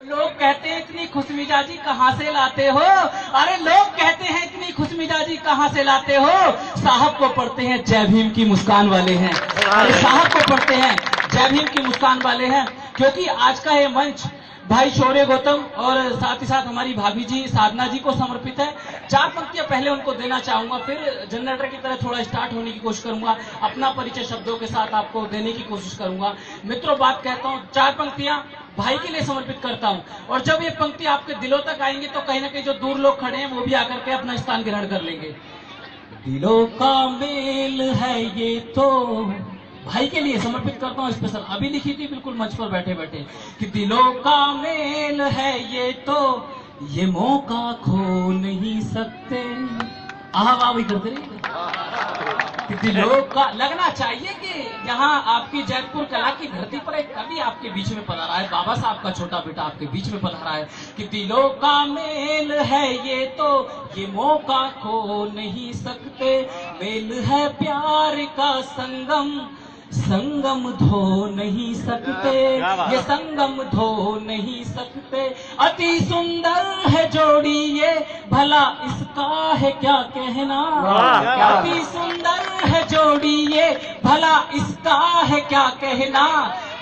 लोग कहते हैं इतनी खुशमिजाजी कहाँ से लाते हो? अरे लोग कहते हैं इतनी खुशमिजाजी कहाँ से लाते हो? साहब को पढ़ते हैं जय भीम की मुस्कान वाले हैं। अरे साहब को पढ़ते हैं जय भीम की मुस्कान वाले हैं, क्योंकि आज का ये मंच भाई शौर्य गौतम और साथ ही साथ हमारी भाभी जी साधना जी को समर्पित है। 4 पंक्तियां पहले उनको देना चाहूंगा, फिर जनरेटर की तरह थोड़ा स्टार्ट होने की कोशिश करूंगा, अपना परिचय शब्दों के साथ आपको देने की कोशिश करूंगा। मित्रों, बात कहता हूं 4 पंक्तियां भाई के लिए समर्पित करता हूं, और जब ये पंक्ति आपके दिलों तक आएंगे तो कहीं ना कहीं जो दूर लोग खड़े हैं वो भी आकर के अपना स्थान ग्रहण कर लेंगे। दिलों का मेल है ये तो भाई के लिए समर्पित करता हूं स्पेशल। अभी लिखी थी बिल्कुल मंच पर बैठे बैठे कि दिलों का मेल है ये तो, ये मौका खो नहीं सकते। आहा वाह वही करते रहिए कि दिलों का लगना चाहिए कि यहाँ आपकी जयपुर कला की धरती पर एक कवि आपके बीच में पधारा है, बाबा साहब का छोटा बेटा आपके बीच में पधारा है कि दिलों का मेल है ये तो, ये मौका खो नहीं सकते। मेल है प्यार का संगम, संगम धो नहीं सकते, ये संगम धो नहीं सकते। अति सुंदर है जोड़ी ये, भला इसका है क्या कहना। अति सुंदर है जोड़ी ये, भला इसका है क्या कहना।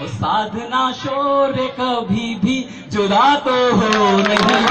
साधना शौर्य कभी भी जुदा तो हो नहीं।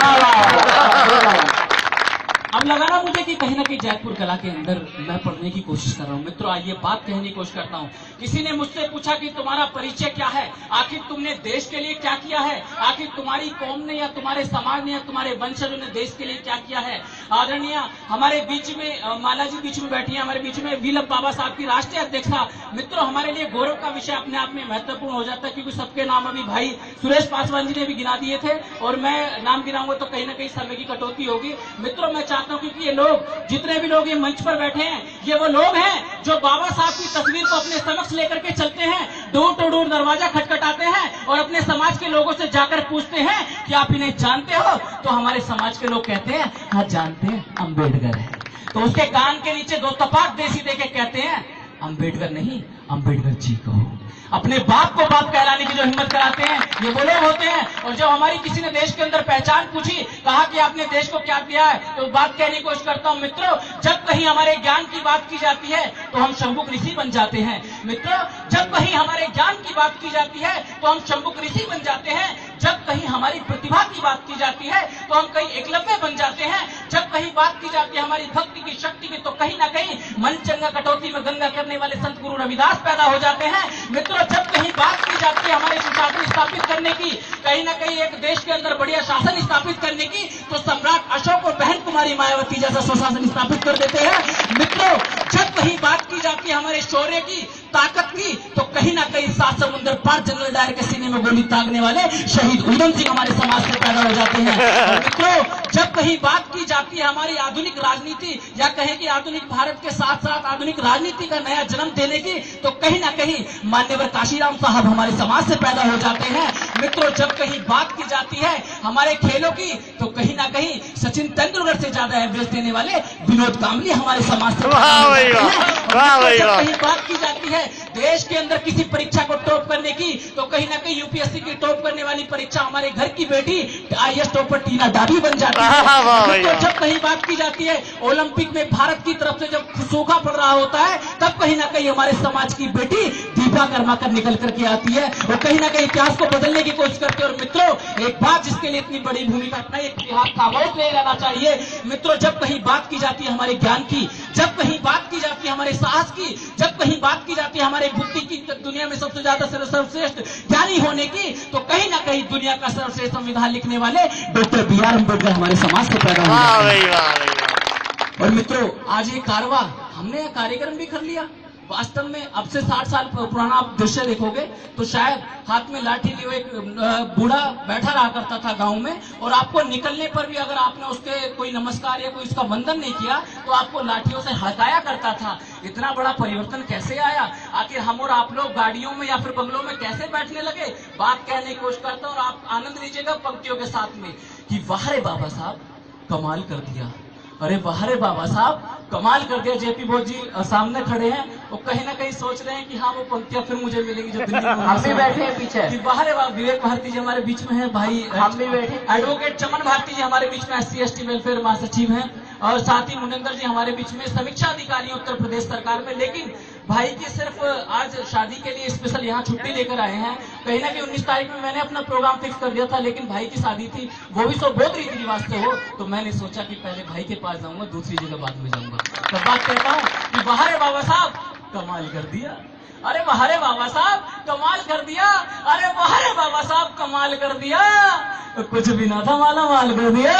अब लगा ना मुझे कि कहीं ना कहीं जयपुर कला के अंदर मैं पढ़ने की कोशिश कर रहा हूं। मित्रों, आइए बात कहने की कोशिश करता हूं। किसी ने मुझसे पूछा कि तुम्हारा परिचय क्या है, आखिर तुमने देश के लिए क्या किया है, आखिर तुम्हारी कौम ने या तुम्हारे समाज ने या तुम्हारे वंशजों ने देश के लिए क्या किया है। आदरणीय हमारे बीच में माला जी बीच में बैठी है, हमारे बीच में विलप बाबा साहब की राष्ट्रीय अध्यक्षा। मित्रों, हमारे लिए गौरव का विषय अपने आप में महत्वपूर्ण हो जाता है, क्योंकि सबके नाम अभी भाई सुरेश पासवान जी ने भी गिना दिए थे, और मैं नाम गिनाऊंगा तो कहीं ना कहीं समय की कटौती होगी। मित्रों, मैं चाहता हूं क्योंकि ये लोग, जितने भी लोग ये मंच पर बैठे हैं, ये वो लोग हैं जो बाबा साहब की तस्वीर को अपने समक्ष लेकर के चलते हैं, डोर टू डोर दरवाजा खटखटाते हैं और अपने समाज के लोगों से जाकर पूछते हैं कि आप इन्हें जानते हो। तो हमारे समाज के लोग कहते हैं हाँ जानते हैं, अम्बेडकर है। तो उसके कान के नीचे 2 तपाक देसी देके कहते हैं अम्बेडकर नहीं, अम्बेडकर जी को। अपने बाप को बाप कहलाने की जो हिम्मत कराते हैं, ये वो लोग होते हैं। और जब हमारी किसी ने देश के अंदर पहचान पूछी, कहा कि आपने देश को क्या दिया है, तो बात कहने की कोशिश करता हूं। मित्रों, जब कहीं हमारे ज्ञान की बात की जाती है तो हम शंभुक ऋषि बन जाते हैं। मित्रों, जब कहीं हमारे ज्ञान की बात की जाती है तो हम शंभुक ऋषि बन जाते हैं। जब कहीं हमारी प्रतिभा की बात की जाती है तो हम कहीं एकलव्य बन जाते हैं। जब कहीं बात की जाती है हमारी भक्ति की, शक्ति की, तो कहीं ना कहीं मन चंगा कटौती में गंगा करने वाले संत गुरु रविदास पैदा हो जाते हैं। मित्रों, जब कहीं बात की जाती है हमारे सुशासन स्थापित करने की, कहीं ना कहीं एक देश के अंदर बढ़िया शासन स्थापित करने की, तो सम्राट अशोक और बहन कुमारी मायावती जैसा सुशासन स्थापित कर देते हैं। मित्रों, जब कहीं बात की जाती है हमारे शौर्य की, ताकत की, तो कहीं ना कहीं 7 समुद्र पार जनरल डायर के सीने में गोली ताकने वाले शहीद उधम सिंह हमारे समाज से पैदा हो जाते हैं। और मित्रों, जब कहीं बात की जाती है हमारी आधुनिक राजनीति, या कहें कि आधुनिक भारत के साथ साथ आधुनिक राजनीति का नया जन्म देने की, तो कहीं ना कहीं मान्यवर काशीराम साहब हमारे समाज से पैदा हो जाते हैं। मित्रों, जब कहीं बात की जाती है हमारे खेलों की, तो कहीं ना कहीं सचिन तेंदुलकर से ज्यादा एवरेज देने वाले विनोद कांबली हमारे समाज से पैदा हो जाते हैं। जब कहीं बात की जाती है देश के अंदर किसी परीक्षा को टॉप करने की, तो कहीं ना कहीं यूपीएससी की टॉप करने वाली परीक्षा हमारे घर की बेटी आईएएस टॉपर टीना डाबी बन जाती है। तो जब कहीं बात की जाती है ओलंपिक में भारत की तरफ से जब सूखा पड़ रहा होता है, तब कहीं ना कहीं हमारे समाज की बेटी दीपा कर्माकर निकल करके आती है और कहीं ना कहीं इतिहास को बदलने की कोशिश करती है। और मित्रों, एक बात जिसके लिए इतनी बड़ी भूमिका अपना एक इतिहास खामोश नहीं रहना चाहिए। मित्रों, जब कहीं बात की जाती है हमारे ज्ञान की, जब कहीं बात की जाती है हमारे साहस की, जब कहीं बात की जाती है हमारे बुद्धि की, दुनिया में सबसे ज्यादा सर्वश्रेष्ठ ज्ञानी होने की, तो कहीं ना कहीं दुनिया का सर्वश्रेष्ठ संविधान लिखने वाले डॉक्टर बी आर अम्बेडकर हमारे समाज से पैदा हुए। और मित्रों, आज ये कारवा हमने यह कार्यक्रम भी कर लिया। वास्तव में अब से 60 साल पुराना आप दृश्य देखोगे तो शायद हाथ में लाठी लिए एक बूढ़ा बैठा रहा करता था गांव में, और आपको निकलने पर भी अगर आपने उसके कोई नमस्कार या कोई उसका वंदन नहीं किया तो आपको लाठियों से हटाया करता था। इतना बड़ा परिवर्तन कैसे आया? आखिर हम और आप लोग गाड़ियों में या फिर बंगलों में कैसे बैठने लगे? बात कहने की कोशिश करता हूँ और आप आनंद लीजिएगा पंक्तियों के साथ में कि वाह रे बाबा साहब कमाल कर दिया, अरे वाह रे बाबा साहब कमाल कर दिया। जेपी बोस जी सामने खड़े हैं और कहीं ना कहीं सोच रहे हैं कि हाँ वो पंक्तियां फिर मुझे मिलेंगी जो दिल्ली में हम भी बैठे हैं पीछे। कि बाहर है, विवेक भारती जी हमारे बीच में है, भाई हम भी बैठे। एडवोकेट चमन भारती जी हमारे बीच में SC/ST वेलफेयर महासचिव हैं, और साथ ही मुनिंदर जी हमारे बीच में समीक्षा अधिकारी उत्तर प्रदेश सरकार में। लेकिन भाई की सिर्फ आज शादी के लिए स्पेशल यहाँ छुट्टी लेकर आए हैं। कहीं ना कहीं 19 तारीख में मैंने अपना प्रोग्राम फिक्स कर दिया था, लेकिन भाई की शादी थी, वो भी बहुत रीति रिवाज से हो, तो मैंने सोचा कि पहले भाई के पास जाऊंगा, दूसरी जगह बाद में जाऊंगा। तो बात कहता हूँ कि बाहर है बाबा साहब कमाल कर दिया, अरे बाहर है बाबा साहब कमाल कर दिया, अरे बाहर है बाबा साहब कमाल कर दिया, कुछ भी ना था माला माल कर दिया।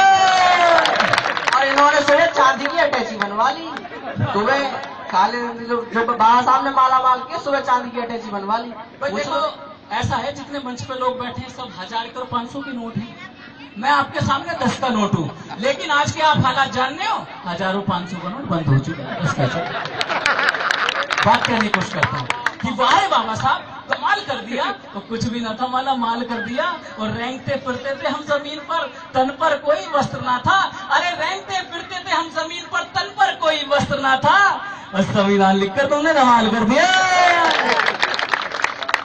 और इन्होंने सुबह चांदी की अटैची बनवा ली, सुबह काले जो बाबा साहब ने माला माल किया, सुबह चांदी की अटैची बनवा ली। भाई देखो ऐसा है, जितने मंच पे लोग बैठे हैं सब 1000 के और 500 के नोट हैं, मैं आपके सामने 10 का नोट हूँ, लेकिन आज के आप हालात जानने हो, 1000 500 का नोट बंद हो चुका है। 10 का बात करने की कोशिश करता हूँ कि वाह बाबा साहब कमाल कर दिया, तो कुछ भी ना था माला माल कर दिया, और रेंगते फिरते थे हम जमीन पर, तन पर कोई वस्त्र ना था, अरे रेंगते फिरते थे हम जमीन पर, तन पर कोई वस्त्र ना था, और संविधान लिखकर तुमने धमाल कर दिया।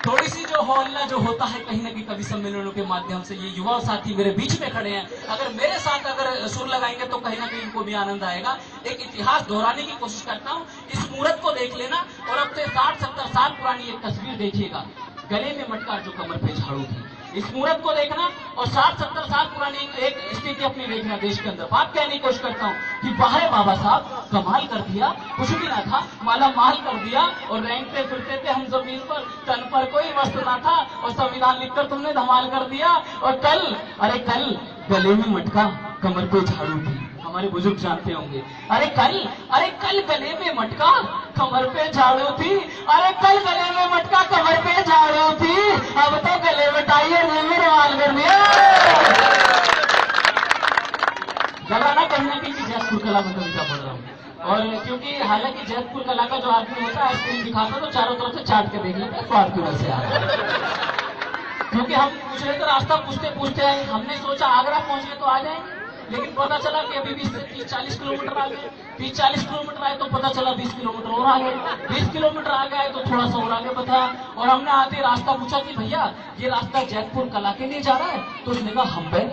थोड़ी सी जो हौला जो होता है कहीं ना कहीं कवि सम्मेलनों के माध्यम से, ये युवा साथी मेरे बीच में खड़े हैं, अगर मेरे साथ अगर सुर लगाएंगे तो कहीं ना कहीं इनको भी आनंद आएगा। एक इतिहास दोहराने की कोशिश करता हूँ, इस मुहूर्त को देख लेना, और अब से 60-70 साल पुरानी एक तस्वीर देखिएगा, गले में मटका जो कमर पे झाड़ू थी, इस मुहूर्त को देखना, और 60-70 साल पुरानी एक स्थिति अपनी देखना देश के अंदर। बात कहने की कोशिश करता हूँ कि बाहर बाबा साहब कमाल कर दिया, कुछ भी ना था माला माल कर दिया, और रेंगते फिरते थे हम जमीन पर, तन पर कोई वस्त्र ना था, और संविधान लिखकर तुमने धमाल कर दिया। और कल, अरे कल गले में मटका कमर पे झाड़ू थी, हमारे बुजुर्ग जानते होंगे, अरे कल गले में मटका कमर पे झाड़ू थी, अरे कल गले में मटका कमर पे झाड़ू थी, अब तो गले में टाइए मेरे माल कर दिया। जरा ना कहना कि जयपुर कला में कविता पढ़ रहा हूँ, और क्योंकि हालांकि जयपुर कला का जो आदमी होता है स्क्रीन दिखाता तो चारों तरफ से चाट के देख लेते हैं, स्वाद की वजह से आता है। क्योंकि हम पूछ रहे थे रास्ता पूछते पूछते आए, हमने सोचा आगरा पहुंच गए तो आ जाएंगे, लेकिन पता चला कि अभी 20 से 30-40 किलोमीटर आ गए, 30-40 किलोमीटर आए तो पता चला 20 किलोमीटर और आ गए, 20 किलोमीटर आ गए तो थोड़ा सा और आगे बताया, और हमने आते रास्ता पूछा कि भैया ये रास्ता जयपुर कला के लिए जा रहा है, तो उसने कहा हम्बे।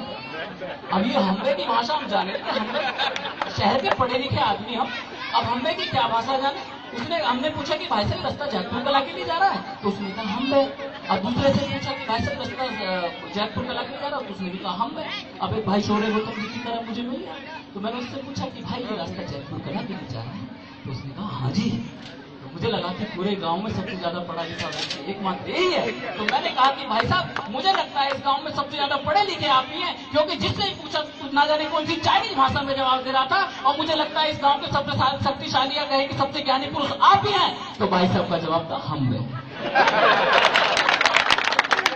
अब ये हम्बे की भाषा हम जाने, हम्बे शहर के पढ़े लिखे आदमी हम, अब हम्बे की क्या भाषा जाने। हमने पूछा कि भाई साहब रास्ता जयपुर कला के लिए जा रहा है, तो उसने कहा हम्बे। अब दूसरे से पूछा कि भाई साहब रास्ता जयपुर कला के लिए जा रहा है, तो उसने भी कहा हम्बे। अब एक भाई शोरे वो तो की तरह मुझे मिल गया, तो मैंने उससे पूछा कि भाई ये रास्ता जयपुर कला के लिए जा रहा है, तो उसने कहा हाँ जी। तो मुझे लगा कि पूरे गांव में सबसे ज्यादा पढ़ा लिखा व्यक्ति एकमात्र यही है, तो मैंने कहा कि भाई साहब मुझे लगता है इस गांव में सबसे ज्यादा पढ़े लिखे आप ही हैं, क्योंकि जिससे ही पूछा ना जाने कौन सी चाइनीज भाषा में जवाब दे रहा था, और मुझे लगता है इस गांव के सबसे शक्तिशाली या कहे कि सबसे ज्ञानी पुरुष आप ही हैं, तो भाई साहब का जवाब था हम में।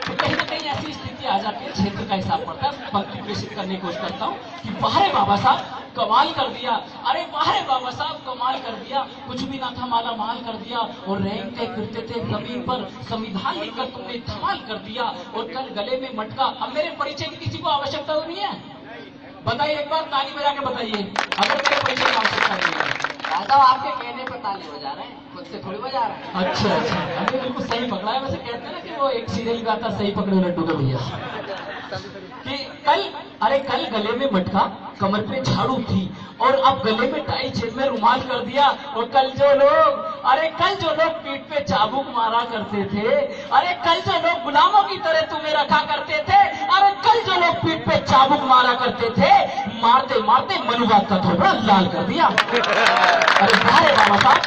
तो कहीं ना कहीं ऐसी स्थिति आ जाती है, क्षेत्र का हिसाब पड़ता है। पंक्ति प्रेषित करने की कोशिश करता हूँ कि बाहर बाबा साहब कमाल कर दिया, अरे बाहर बाबा साहब कमाल कर दिया, कुछ भी ना था माला माल कर दिया, और रेंगते फिरते थे जमीन पर, संविधान लिखकर तुमने धमाल कर दिया, और कल गले में मटका। अब मेरे परिचय की किसी को आवश्यकता तो नहीं है, बताइए एक बार ताली बजा के बताइए अगर मेरे परिचय की आवश्यकता नहीं है। दादा आपके कहने पर ताली बजा रहे हैं, खुद से थोड़ी बजा रहे हैं। अच्छा अरे बिल्कुल सही पकड़ा है। वैसे कहते हैं ना कि वो एक सीरियल गाता सही पकड़े लड्डू का भैया, कि कल गले में मटका कमर पे झाड़ू थी, और अब गले में टाई जेब में रुमाल कर दिया, और कल जो लोग पीठ पे चाबुक मारा करते थे, अरे कल जो लोग गुलामों की तरह तुम्हें रखा करते थे, अरे कल जो लोग पीठ पे चाबुक मारा करते थे, मारते मारते मनुवाद का थोड़ा लाल कर दिया। अरे बारे बाबा साहब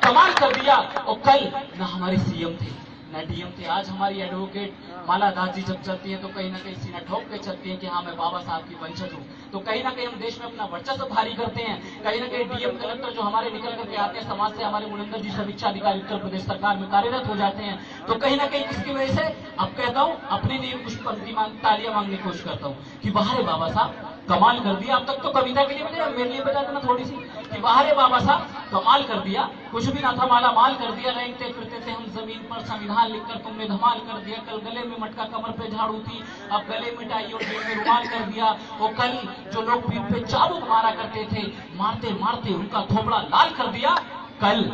कमाल कर दिया, और कल ना हमारे सीएम थे न डीएम थे, आज हमारी एडवोकेट माला दास जी जब चलती है तो कहीं ना कहीं सीना ठोक के चलती है कि हाँ मैं बाबा साहब की वंशज हूँ, तो कहीं ना कहीं हम देश में अपना वर्चस्व भारी करते हैं। कहीं ना कहीं डीएम कलेक्टर जो हमारे निकल करके आते हैं समाज से, हमारे मुनिंदर जी समीक्षा अधिकारी उत्तर प्रदेश सरकार में कार्यरत हो जाते हैं, तो कहीं ना कहीं इसकी वजह से अब कहता हूँ अपने लिए कुछ पंक्ति तालियां मांगने की कोशिश करता हूँ कि बाहर बाबा साहब कमाल कर दिया। अब तक तो कविता के लिए बजाया, मेरे लिए बजा देना थोड़ी सी कि वाह रे बाबा साहब कमाल कर दिया, कुछ भी ना था माला माल कर दिया। रेंगते फिरते थे हम जमीन पर, संविधान लिखकर तुमने धमाल कर दिया। कल गले में मटका कमर पे झाड़ू थी, अब गले मिटाई और जेब में रुमाल कर दिया। वो कल जो लोग पीठ पे चाबुक मारा करते थे, मारते मारते उनका थोबड़ा लाल कर दिया। कल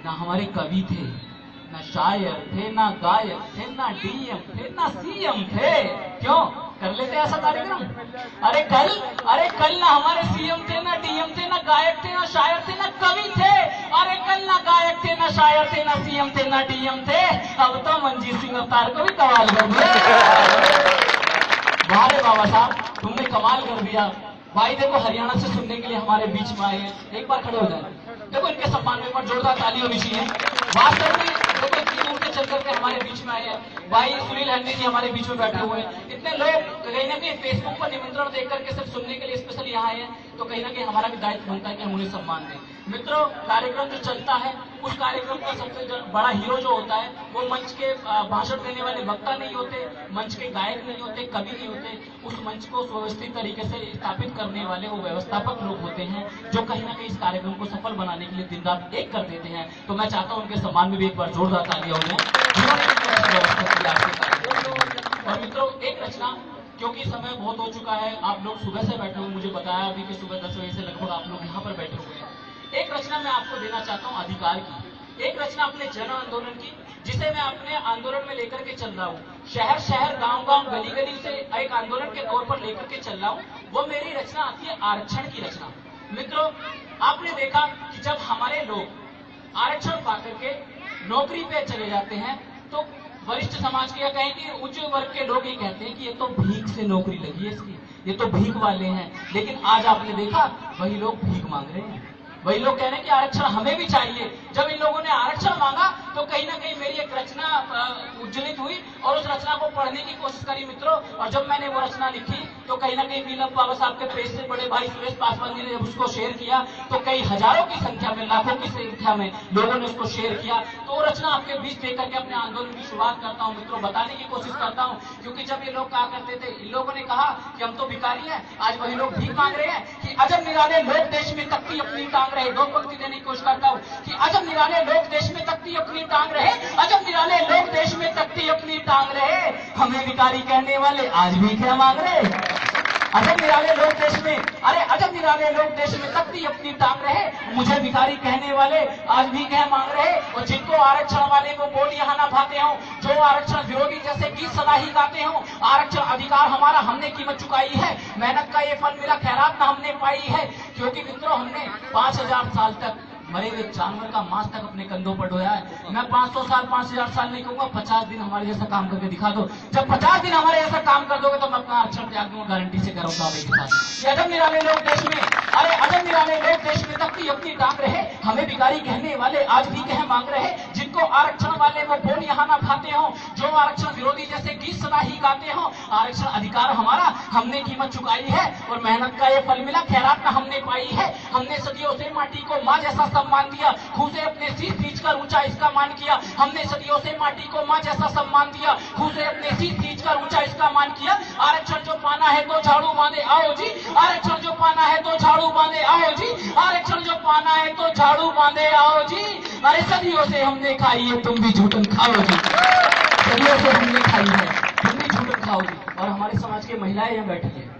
ना हमारे कवि थे, ना शायर थे, ना गायक थे, ना डीएम थे, ना सीएम थे। क्यों कर लेते ऐसा कार्यक्रम? अरे कल ना हमारे सीएम थे, ना डीएम थे, ना गायक थे, ना शायर थे, ना कवि थे। अरे कल ना गायक थे, ना शायर थे, ना सीएम थे, ना डीएम थे। अब तो मंजीत सिंह अवतार को भी कमाल कर दिया। वाह रे बाबा साहब तुमने कमाल कर दिया। भाई देखो हरियाणा से सुनने के लिए हमारे बीच में आए हैं, एक बार खड़े हो जाए। देखो इनके सम्मान में एक बार जोरदार ताली होनी चाहिए। वास्तव में देखो इतनी दूर से चल करके हमारे बीच में आए हैं। भाई सुनील हंडी जी हमारे बीच में बैठे हुए हैं। इतने लोग कहीं ना कहीं फेसबुक पर निमंत्रण देख करके सिर्फ सुनने के लिए स्पेशल यहाँ आए हैं, तो कहीं ना कहीं हमारा भी दायित्व बनता है कि हम उन्हें सम्मान दें। मित्रों कार्यक्रम जो चलता है उस कार्यक्रम का सबसे बड़ा हीरो जो होता है वो मंच के भाषण देने वाले वक्ता नहीं होते, मंच के गायक नहीं होते, कवि नहीं होते। उस मंच को सुव्यवस्थित तरीके से स्थापित करने वाले वो व्यवस्थापक लोग होते हैं जो कहीं ना कहीं इस कार्यक्रम को सफल बनाने के लिए दिन रात एक कर देते हैं। तो मैं चाहता हूं उनके सम्मान में भी एक बार जोरदार तालियां हो जाए जिन्होंने व्यवस्था की आज के कार्यक्रम। और मित्रों एक रचना, क्योंकि समय बहुत हो चुका है, आप लोग सुबह से बैठे हुए, मुझे बताया अभी कि सुबह 10 बजे से लगभग आप लोग यहाँ पर बैठे हुए हैं। एक रचना मैं आपको देना चाहता हूँ अधिकार की, एक रचना अपने जन आंदोलन की, जिसे मैं अपने आंदोलन में लेकर के चल रहा हूँ। शहर शहर गांव गांव गली गली से एक आंदोलन के तौर पर लेकर के चल रहा हूँ। वो मेरी रचना आती है आरक्षण की रचना। मित्रों आपने देखा कि जब हमारे लोग आरक्षण पाकर के नौकरी पे चले जाते हैं तो वरिष्ठ समाज के या कहें कि उच्च वर्ग के लोग ये कहते हैं कि ये तो भीख से नौकरी लगी है इसकी, ये तो भीख वाले हैं। लेकिन आज आपने देखा वही लोग भीख मांग रहे हैं, वही लोग कह रहे हैं कि आरक्षण हमें भी चाहिए। जब इन लोगों ने आरक्षण मांगा तो कहीं ना कहीं मेरी एक रचना उज्जवलित हुई और उस रचना को पढ़ने की कोशिश करी मित्रों। और जब मैंने वो रचना लिखी तो कहीं ना कहीं वीरम बाबा साहब के पेज से बड़े भाई सुरेश पासवान जी ने जब उसको शेयर किया तो कई हजारों की संख्या में, लाखों की संख्या में लोगों ने उसको शेयर किया। तो वो रचना आपके बीच देकर के अपने आंदोलन की शुरुआत करता हूँ मित्रों, बताने की कोशिश करता हूँ। क्योंकि जब ये लोग कहा करते थे, इन लोगों ने कहा कि हम तो भिखारी हैं, आज वही लोग भीख मांग रहे हैं कि अजब निराले लोग देश में तकती अपनी टांग रहे। दो पंक्ति देने की कोशिश करता हूँ कि अजब निराले लोग देश में तकती अपनी टांग रहे, अजब निराले लोग देश में तकती अपनी टांग रहे। हमें भिखारी कहने वाले आज भी क्या मांग रहे? अजब निराले लोग देश में, अरे अजब निराले लोग देश में तकती अपनी टांग रहे, मुझे भिखारी कहने वाले आज भी क्या मांग रहे। और जिनको आरक्षण वाले को बोल यहाँ ना भाते हो, जो आरक्षण विरोधी जैसे गीत सदा ही गाते हो, आरक्षण अधिकार हमारा हमने कीमत चुकाई है, मेहनत का ये फल मिला खैरात ना हमने पाई है। क्योंकि मित्रों हमने 5000 साल तक मरे हुए जानवर का मांस तक अपने कंधों पर ढोया है। मैं 500 साल 5000 साल नहीं कहूंगा, 50 दिन हमारे जैसा काम करके दिखा दो। जब 50 दिन हमारे जैसा काम कर दोगे तो मैं अपना आरक्षण त्याग दूंगा, गारंटी से करूंगा। अजब निराले लोग देश में, अरे अजब निराले लोग देश में तकती अपनी टांग रहे, हमें भिखारी कहने वाले आज भी कह मांग रहे। जिनको आरक्षण वाले वो बोल यहाँ ना भाते हो, जो आरक्षण विरोधी जैसे गीत सदा ही गाते हो, आरक्षण अधिकार हमारा हमने कीमत चुकाई है और मेहनत का ये फल मिला खैरात ना हमने पाई है। हमने सदियों से माटी को माँ जैसा सम्मान दिया, खून से अपने सिर खींचकर ऊंचा इसका मान किया। हमने सदियों से माटी को माँ जैसा सम्मान दिया, खून से अपने सिर खींचकर ऊंचा इसका मान किया। आरक्षण जो पाना है तो झाड़ू बांधे आओ जी, आरक्षण जो पाना है तो झाड़ू बांधे आओ जी, आरक्षण जो पाना है तो झाड़ू बांधे आओ जी। अरे सदियों से हमने खाई है तुम भी झूठन खाओ जी, सदियों से हमने खाई है तुम भी झूठन खाओ जी। और हमारे समाज की महिलाएं यहाँ बैठी है।